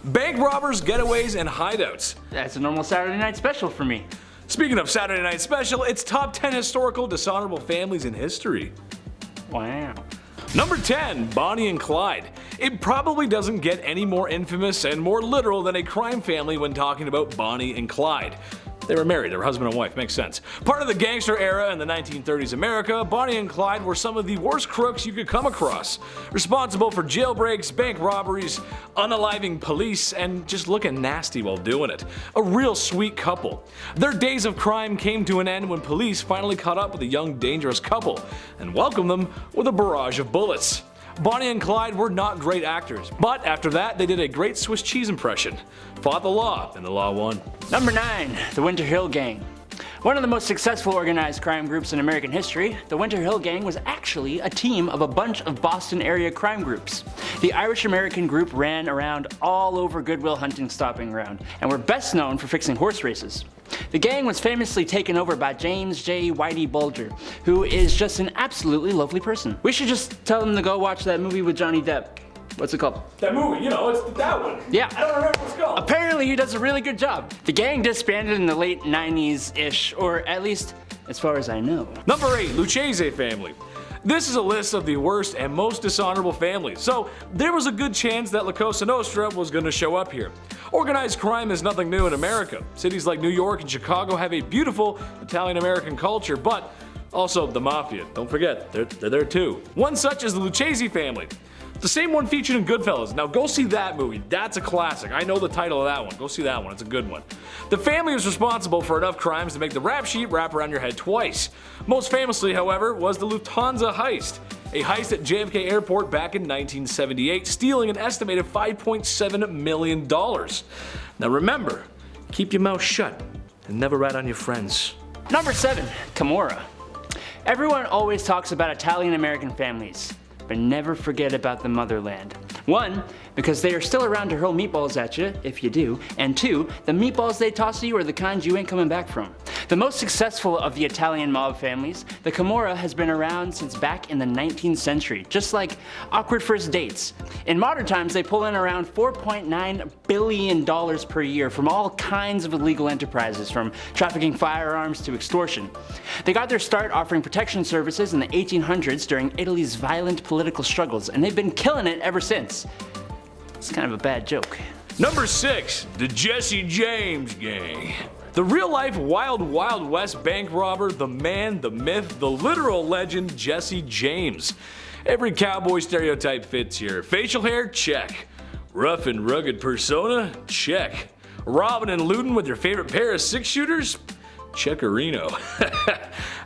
Bank robbers, getaways, and hideouts. That's a normal Saturday night special for me. Speaking of Saturday Night Special, it's top 10 historical dishonorable families in history. Wow. Number 10, Bonnie and Clyde. It probably doesn't get any more infamous and more literal than a crime family when talking about Bonnie and Clyde. They were married, they were husband and wife, makes sense. Part of the gangster era in the 1930s America, Bonnie and Clyde were some of the worst crooks you could come across. Responsible for jailbreaks, bank robberies, unaliving police, and just looking nasty while doing it. A real sweet couple. Their days of crime came to an end when police finally caught up with a young dangerous couple and welcomed them with a barrage of bullets. Bonnie and Clyde were not great actors, but after that they did a great Swiss cheese impression. Fought the law, and the law won. Number 9, the Winter Hill Gang. One of the most successful organized crime groups in American history, the Winter Hill Gang was actually a team of a bunch of Boston area crime groups. The Irish-American group ran around all over Goodwill Hunting Stopping Ground and were best known for fixing horse races. The gang was famously taken over by James J. Whitey Bulger, who is just an absolutely lovely person. We should just tell him to go watch that movie with Johnny Depp. What's it called? That movie, you know, it's that one. Yeah. I don't remember what it's called. Apparently he does a really good job. The gang disbanded in the late 90s-ish, or at least as far as I know. Number 8, Lucchese Family. This is a list of the worst and most dishonorable families, so there was a good chance that La Cosa Nostra was going to show up here. Organized crime is nothing new in America. Cities like New York and Chicago have a beautiful Italian-American culture, but also the Mafia. Don't forget, they're there too. One such is the Lucchese family. The same one featured in Goodfellas. Now go see that movie, that's a classic. I know the title of that one, go see that one, it's a good one. The family was responsible for enough crimes to make the rap sheet wrap around your head twice. Most famously, however, was the Lufthansa heist. A heist at JFK Airport back in 1978, stealing an estimated $5.7 million. Now remember, keep your mouth shut and never rat on your friends. Number 7, Camorra. Everyone always talks about Italian-American families, but never forget about the motherland. 1, because they are still around to hurl meatballs at you, if you do, and 2, the meatballs they toss you are the kind you ain't coming back from. The most successful of the Italian mob families, the Camorra has been around since back in the 19th century, just like awkward first dates. In modern times, they pull in around $4.9 billion per year from all kinds of illegal enterprises, from trafficking firearms to extortion. They got their start offering protection services in the 1800s during Italy's violent political struggles, and they've been killing it ever since. It's kind of a bad joke. Number 6, the Jesse James Gang. The real-life Wild Wild West bank robber, the man, the myth, the literal legend, Jesse James. Every cowboy stereotype fits here. Facial hair? Check. Rough and rugged persona? Check. Robbing and looting with your favorite pair of 6-shooters? Checkerino.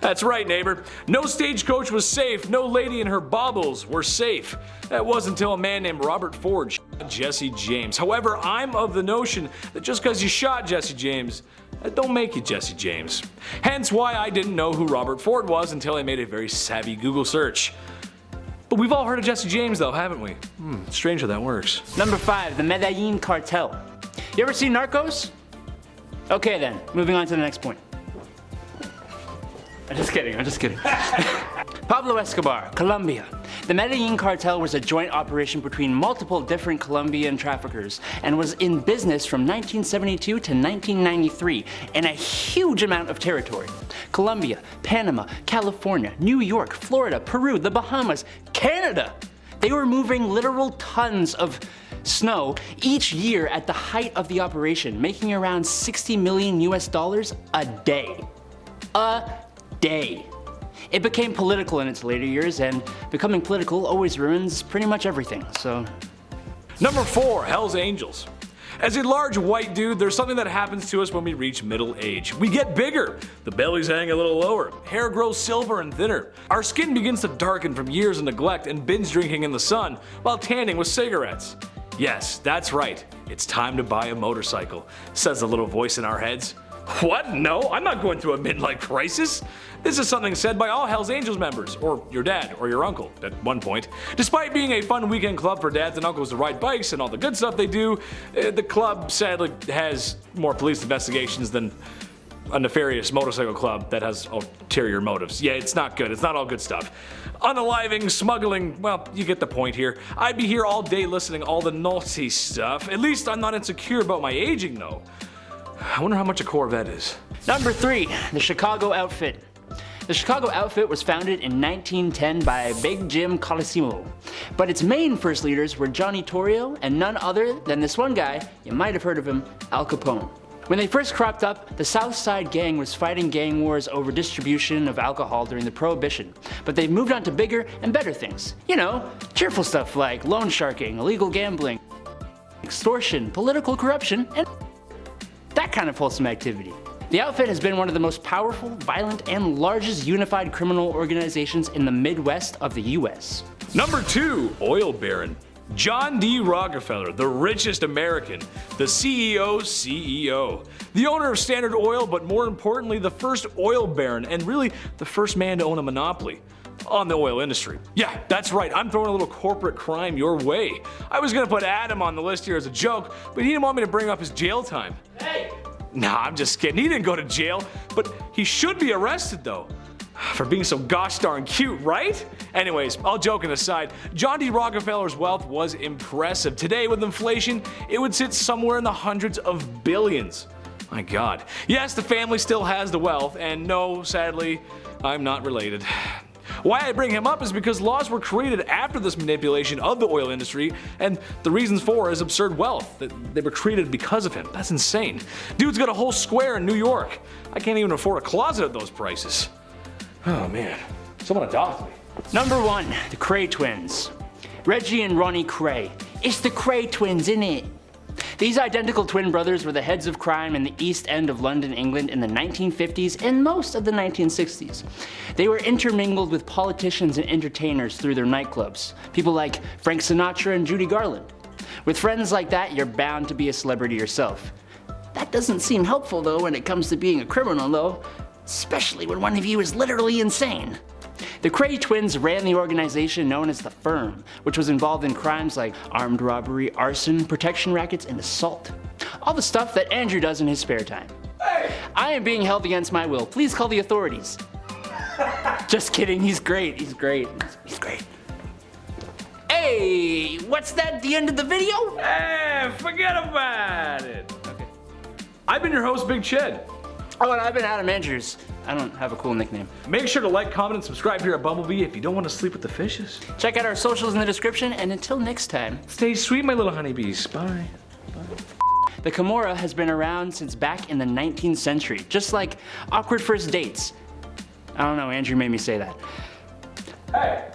That's right, neighbor. No stagecoach was safe, no lady and her baubles were safe. That wasn't until a man named Robert Ford shot Jesse James. However, I'm of the notion that just because you shot Jesse James, that don't make you Jesse James. Hence why I didn't know who Robert Ford was until I made a very savvy Google search. But we've all heard of Jesse James though, haven't we? Strange how that works. Number 5, the Medellin Cartel. You ever seen Narcos? Okay then, moving on to the next point. I'm just kidding. Pablo Escobar, Colombia. The Medellin Cartel was a joint operation between multiple different Colombian traffickers and was in business from 1972 to 1993 in a huge amount of territory. Colombia, Panama, California, New York, Florida, Peru, the Bahamas, Canada. They were moving literal tons of snow each year at the height of the operation, making around $60 million a day. A day. It became political in its later years, and becoming political always ruins pretty much everything, so. Number 4, Hell's Angels. As a large white dude, there's something that happens to us when we reach middle age. We get bigger, the bellies hang a little lower, hair grows silver and thinner. Our skin begins to darken from years of neglect and binge drinking in the sun, while tanning with cigarettes. Yes, that's right, it's time to buy a motorcycle, says the little voice in our heads. What? No, I'm not going through a midlife crisis. This is something said by all Hell's Angels members, or your dad, or your uncle, at one point. Despite being a fun weekend club for dads and uncles to ride bikes and all the good stuff they do, the club sadly has more police investigations than a nefarious motorcycle club that has ulterior motives. Yeah, it's not good. It's not all good stuff. Unaliving, smuggling, well, you get the point here. I'd be here all day listening all the naughty stuff. At least I'm not insecure about my aging though. I wonder how much a Corvette is. Number 3, the Chicago outfit. The Chicago outfit was founded in 1910 by Big Jim Colosimo, but its main first leaders were Johnny Torrio and none other than this one guy, you might have heard of him, Al Capone. When they first cropped up, the South Side Gang was fighting gang wars over distribution of alcohol during the Prohibition, but they've moved on to bigger and better things. You know, cheerful stuff like loan sharking, illegal gambling, extortion, political corruption, and that kind of wholesome activity. The outfit has been one of the most powerful, violent, and largest unified criminal organizations in the Midwest of the US. Number 2, oil baron. John D. Rockefeller, the richest American, the CEO, the owner of Standard Oil, but more importantly, the first oil baron and really the first man to own a monopoly on the oil industry. Yeah, that's right, I'm throwing a little corporate crime your way. I was gonna put Adam on the list here as a joke, but he didn't want me to bring up his jail time. Hey! Nah, I'm just kidding. He didn't go to jail, but he should be arrested though. For being so gosh darn cute, right? Anyways, all joking aside, John D. Rockefeller's wealth was impressive. Today, with inflation, it would sit somewhere in the hundreds of billions. My God. Yes, the family still has the wealth, and no, sadly, I'm not related. Why I bring him up is because laws were created after this manipulation of the oil industry, and the reasons for is absurd wealth. They were created because of him. That's insane. Dude's got a whole square in New York. I can't even afford a closet at those prices. Oh man, someone adopt me. Number 1, the Kray Twins. Reggie and Ronnie Kray. It's the Kray Twins, innit? These identical twin brothers were the heads of crime in the East End of London, England in the 1950s and most of the 1960s. They were intermingled with politicians and entertainers through their nightclubs. People like Frank Sinatra and Judy Garland. With friends like that, you're bound to be a celebrity yourself. That doesn't seem helpful though when it comes to being a criminal though, especially when one of you is literally insane. The Kray Twins ran the organization known as the Firm, which was involved in crimes like armed robbery, arson, protection rackets, and assault. All the stuff that Andrew does in his spare time. Hey! I am being held against my will. Please call the authorities. Just kidding, he's great, he's great. He's great. Hey, what's that, the end of the video? Hey, forget about it. Okay. I've been your host, Big Ched. Oh, and I've been Adam Andrews. I don't have a cool nickname. Make sure to like, comment, and subscribe here at Bumblebee if you don't want to sleep with the fishes. Check out our socials in the description, and until next time, stay sweet, my little honeybees. Bye. The Camorra has been around since back in the 19th century, just like awkward first dates. I don't know, Andrew made me say that. Hey!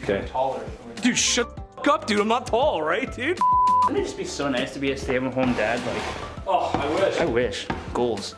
Okay. Taller. Dude, shut the f up, dude. I'm not tall, right, dude? Wouldn't it just be so nice to be a stay-at-home dad? Like, oh, I wish. I wish. Goals.